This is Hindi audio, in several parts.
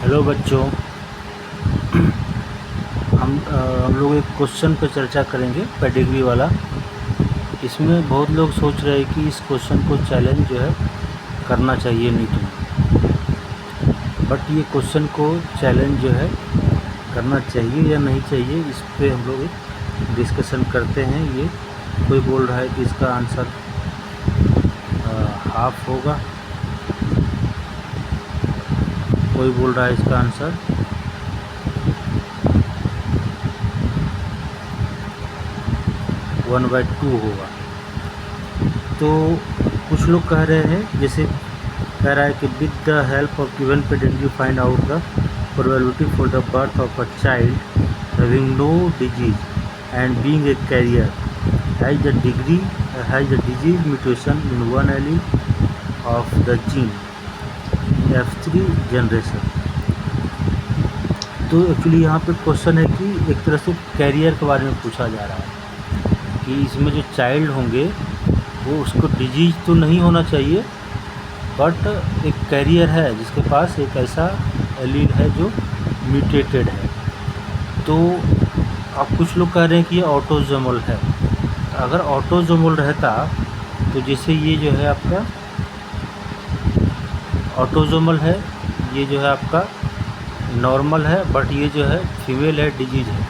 हेलो बच्चों। हम लोग एक क्वेश्चन पर चर्चा करेंगे, पेडिग्री वाला। इसमें बहुत लोग सोच रहे हैं कि इस क्वेश्चन को चैलेंज जो है करना चाहिए नीट में, बट ये क्वेश्चन को चैलेंज जो है करना चाहिए या नहीं चाहिए, इस पे हम लोग एक डिस्कशन करते हैं। ये कोई बोल रहा है कि इसका आंसर हाफ होगा, कोई बोल रहा है इसका आंसर 1/2 होगा। तो कुछ लोग कह रहे हैं, जैसे कह रहा है कि with the help of given pedigree find out the probability for the birth of a child having no disease and being a carrier has the disease mutation in one allele of the gene F3 generation. तो एक्चुअली यहाँ पे क्वेश्चन है कि एक तरह से कैरियर के बारे में पूछा जा रहा है कि इसमें जो चाइल्ड होंगे वो उसको डिजीज तो नहीं होना चाहिए, बट एक कैरियर है जिसके पास एक ऐसा एलील है जो म्यूटेटेड है। तो अब कुछ लोग कह रहे हैं कि ये ऑटोजोमल है। अगर ऑटोजोमल रहता तो जैसे ये जो है आपका ऑटोजोमल है, ये जो है आपका नॉर्मल है, बट ये जो है फीमेल है, डिजीज है।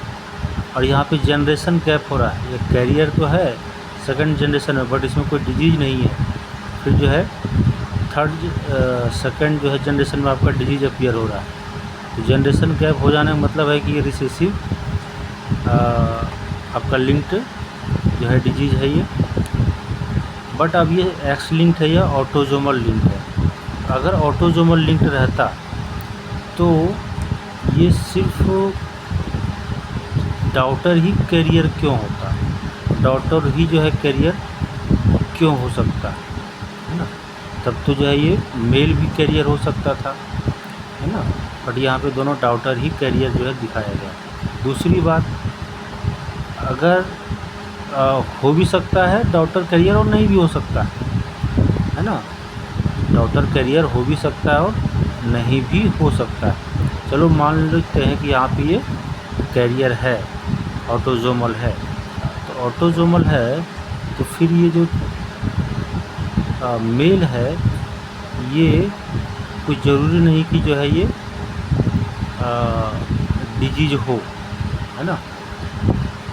और यहाँ पे जनरेशन गैप हो रहा है, ये कैरियर तो है सेकंड जनरेशन में, बट इसमें कोई डिजीज नहीं है। फिर जो है सेकंड जो है जनरेशन में आपका डिजीज अपीयर हो रहा है। तो जनरेशन गैप हो जाने का मतलब है कि ये रिसेसिव आपका लिंक्ड जो है डिजीज है ये। बट अब ये एक्स लिंक्ड है या ऑटोजोमल लिंक्ड है। अगर ऑटोजोमल लिंक्ड रहता तो ये सिर्फ डॉटर ही कैरियर क्यों होता, डॉटर ही जो है कैरियर क्यों हो सकता है ना। तब तो जो है ये मेल भी कैरियर हो सकता था, है ना। बट यहाँ पे दोनों डॉटर ही कैरियर जो है दिखाया गया। दूसरी बात, अगर हो भी सकता है डॉटर कैरियर और नहीं भी हो सकता है ना। डॉटर कैरियर हो भी सकता है और नहीं भी हो सकता है। चलो मान लेते हैं कि यहाँ पे ये कैरियर है, ऑटोजोमल है। तो ऑटोजोमल है तो फिर ये जो मेल है ये कुछ ज़रूरी नहीं कि जो है ये डिजीज हो, है ना।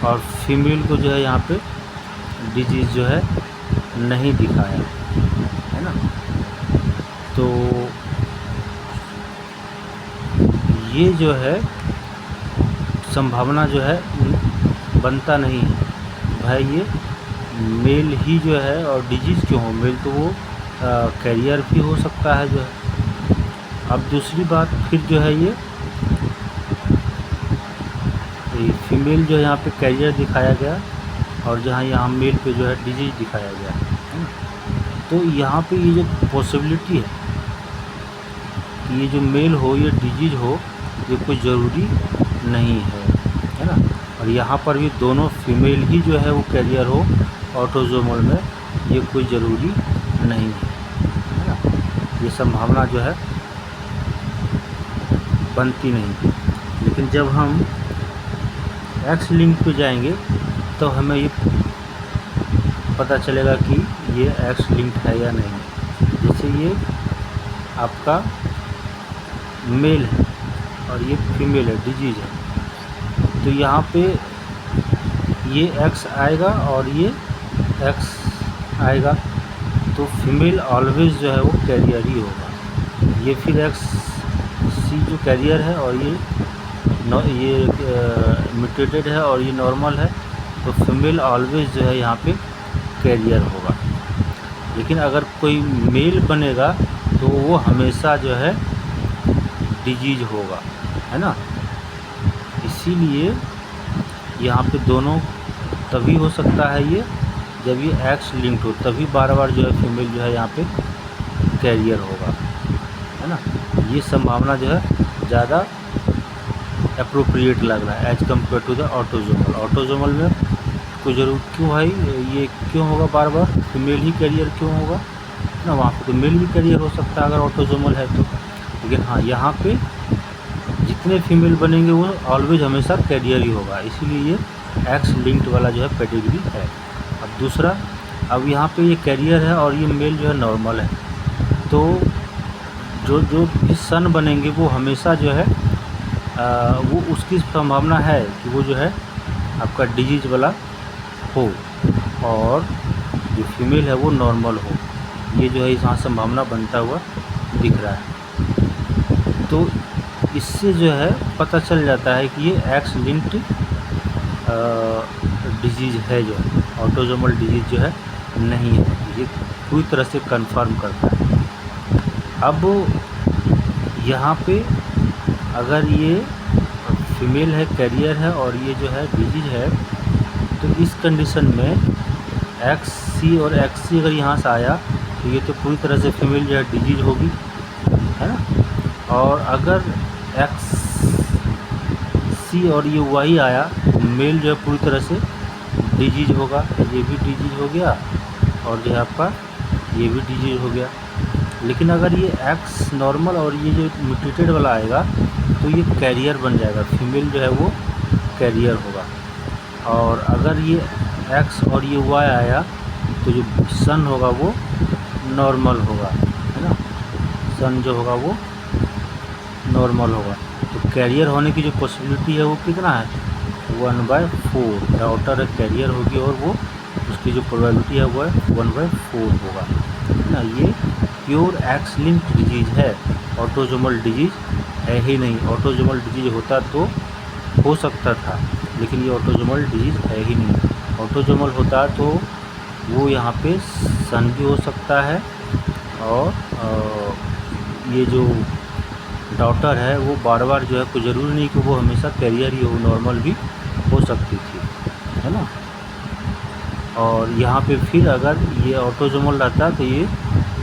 और फीमेल को जो है यहाँ पे डिजीज जो है नहीं दिखाया, है ना। तो ये जो है संभावना जो है बनता नहीं है भाई, ये मेल ही जो है और डिजीज़ क्यों हो। मेल तो वो कैरियर भी हो सकता है जो है। अब दूसरी बात फिर जो है ये फीमेल जो है यहाँ पे कैरियर दिखाया गया और यहाँ मेल पे जो है डिजीज़ दिखाया गया, है ना। तो यहाँ पे ये जो पॉसिबिलिटी है कि ये जो मेल हो ये डिजीज हो, ये कोई ज़रूरी नहीं है ना। और यहाँ पर भी दोनों फीमेल ही जो है वो कैरियर हो ऑटोजोमल में, ये कोई ज़रूरी नहीं है ना। ये संभावना जो है बनती नहीं। लेकिन जब हम एक्स लिंक पे जाएंगे तो हमें ये पता चलेगा कि ये एक्स लिंक है या नहीं। जैसे ये आपका मेल है और ये फीमेल है, डिजीज है, तो यहाँ पे ये एक्स आएगा और ये एक्स आएगा, तो फीमेल ऑलवेज जो है वो कैरियर ही होगा। ये फिर एक्स सी जो कैरियर है और ये म्यूटेटेड है और ये नॉर्मल है, तो फीमेल ऑलवेज जो है यहाँ पे कैरियर होगा। लेकिन अगर कोई मेल बनेगा तो वो हमेशा जो है डिजीज होगा, है ना। इसीलिए यहाँ पे दोनों तभी हो सकता है ये जब ये एक्स लिंक्ड हो, तभी बार बार जो है फीमेल जो है यहाँ पे कैरियर होगा, है ना। ये संभावना जो है ज़्यादा अप्रोप्रिएट लग रहा है as compare to the autosomal. Autosomal में कोई ज़रूर क्यों भाई ये क्यों होगा बार बार, फीमेल ही कैरियर क्यों होगा ना। वहाँ पे तो मेल भी कैरियर हो सकता है अगर ऑटोजोमल है तो लेकिन हाँ यहाँ पे जितने फीमेल बनेंगे वो ऑलवेज हमेशा कैरियर ही होगा, इसीलिए ये एक्स लिंक्ड वाला जो है पेडिग्री है। अब दूसरा, अब यहाँ पे ये कैरियर है और ये मेल जो है नॉर्मल है, तो जो जो भी सन बनेंगे वो हमेशा जो है वो उसकी संभावना है कि वो जो है आपका डिजीज वाला हो और जो फीमेल है वो नॉर्मल हो। ये जो है यहाँ संभावना बनता हुआ दिख रहा है। तो इससे जो है पता चल जाता है कि ये एक्स लिंक्ड डिजीज़ है, जो ऑटोजोमल डिजीज़ जो है नहीं है, ये पूरी तरह से कंफर्म करता है। अब यहाँ पे अगर ये फीमेल है, कैरियर है और ये जो है डिजीज है, तो इस कंडीशन में एक्स सी और एक्स सी अगर यहाँ से आया तो ये तो पूरी तरह से फीमेल जो है डिजीज होगी, है ना। और अगर एक्स सी और ये वाई आया तो मेल जो है पूरी तरह से डिजीज होगा, ये भी डिजीज हो गया और जो है आपका ये भी डिजीज हो गया। लेकिन अगर ये एक्स नॉर्मल और ये जो म्यूटेटेड वाला आएगा तो ये कैरियर बन जाएगा, फीमेल जो है वो कैरियर होगा। और अगर ये एक्स और ये वाई आया तो जो सन होगा वो नॉर्मल होगा, है ना, सन जो होगा वो नॉर्मल होगा। तो कैरियर होने की जो पॉसिबिलिटी है वो कितना है, 1/4। डॉटर कैरियर होगी और वो उसकी जो प्रोबेबिलिटी है वो है 1/4 होगा, है ना। ये प्योर एक्स लिंक्ड डिजीज़ है, ऑटोजोमल डिजीज़ है ही नहीं। ऑटोजोमल डिजीज़ होता तो हो सकता था, लेकिन ये ऑटोजोमल डिजीज़ है ही नहीं। ऑटोजोमल होता तो वो यहाँ पे सन भी हो सकता है और ये जो डॉटर है वो बार बार जो है, कोई ज़रूरी नहीं कि वो हमेशा कैरियर ही हो, नॉर्मल भी हो सकती थी, है ना। और यहाँ पे फिर अगर ये ऑटोजोमल रहता तो ये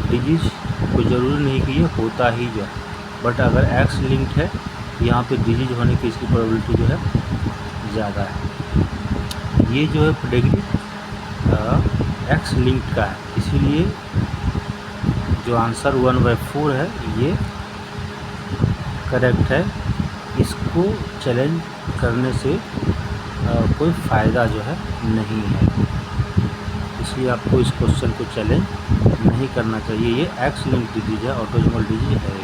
डिजीज़ कोई ज़रूरी नहीं कि ये होता ही जो, बट अगर एक्स लिंक्ड है यहाँ पे डिजीज होने की इसकी प्रोबेबिलिटी जो है ज़्यादा है। ये जो है पेडिग्री एक्स लिंक्ड का है, इसीलिए जो आंसर 1/4 है ये करेक्ट है। इसको चैलेंज करने से कोई फ़ायदा जो है नहीं है, इसलिए आपको इस क्वेश्चन को चैलेंज नहीं करना चाहिए। ये एक्स लिंक्ड डिजीज है, ऑटोजोमल डिजीज है।